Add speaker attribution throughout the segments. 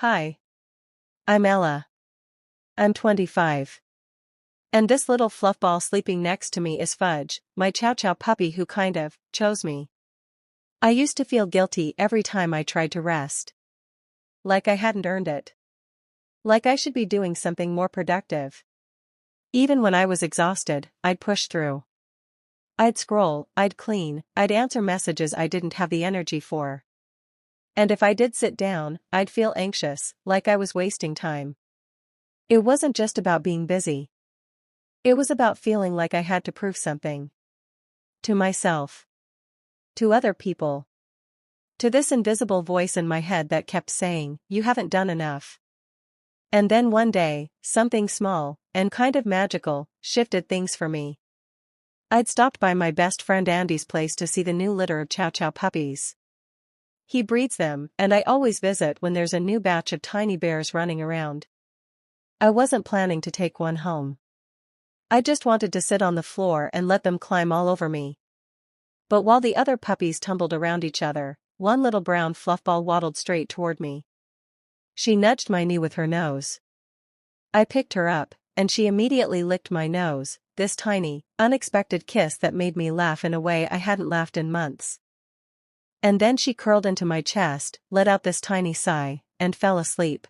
Speaker 1: Hi, I'm Ella. I'm 25. And this little fluffball sleeping next to me is Fudge, my chow chow puppy who kind of chose me. I used to feel guilty every time I tried to rest. Like I hadn't earned it. Like I should be doing something more productive. Even when I was exhausted, I'd push through. I'd scroll, I'd clean, I'd answer messages I didn't have the energy for. And if I did sit down, I'd feel anxious, like I was wasting time. It wasn't just about being busy. It was about feeling like I had to prove something. To myself. To other people. To this invisible voice in my head that kept saying, "You haven't done enough." And then one day, something small, and kind of magical, shifted things for me. I'd stopped by my best friend Andy's place to see the new litter of chow chow puppies. He breeds them, and I always visit when there's a new batch of tiny bears running around. I wasn't planning to take one home. I just wanted to sit on the floor and let them climb all over me. But while the other puppies tumbled around each other, one little brown fluffball waddled straight toward me. She nudged my knee with her nose. I picked her up, and she immediately licked my nose, this tiny, unexpected kiss that made me laugh in a way I hadn't laughed in months. And then she curled into my chest, let out this tiny sigh, and fell asleep.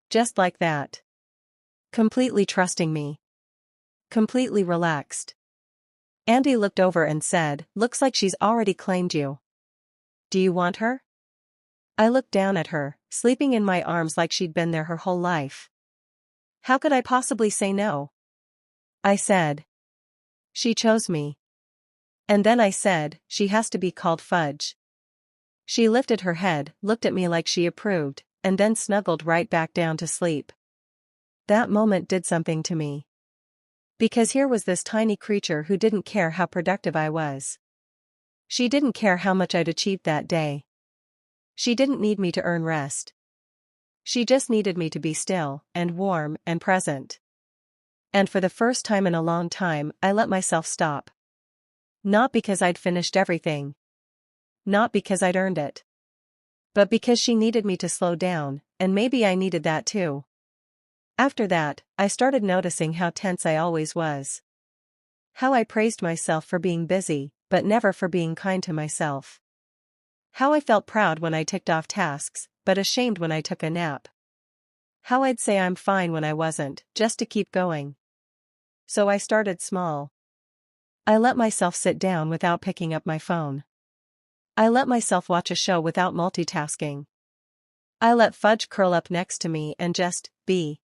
Speaker 1: Just like that. Completely trusting me. Completely relaxed. Andy looked over and said, "Looks like she's already claimed you. Do you want her?" I looked down at her, sleeping in my arms like she'd been there her whole life. How could I possibly say no? I said. She chose me. And then I said, she has to be called Fudge. She lifted her head, looked at me like she approved, and then snuggled right back down to sleep. That moment did something to me. Because here was this tiny creature who didn't care how productive I was. She didn't care how much I'd achieved that day. She didn't need me to earn rest. She just needed me to be still, and warm, and present. And for the first time in a long time, I let myself stop. Not because I'd finished everything. Not because I'd earned it. But because she needed me to slow down, and maybe I needed that too. After that, I started noticing how tense I always was. How I praised myself for being busy, but never for being kind to myself. How I felt proud when I ticked off tasks, but ashamed when I took a nap. How I'd say I'm fine when I wasn't, just to keep going. So I started small. I let myself sit down without picking up my phone. I let myself watch a show without multitasking. I let Fudge curl up next to me and just be.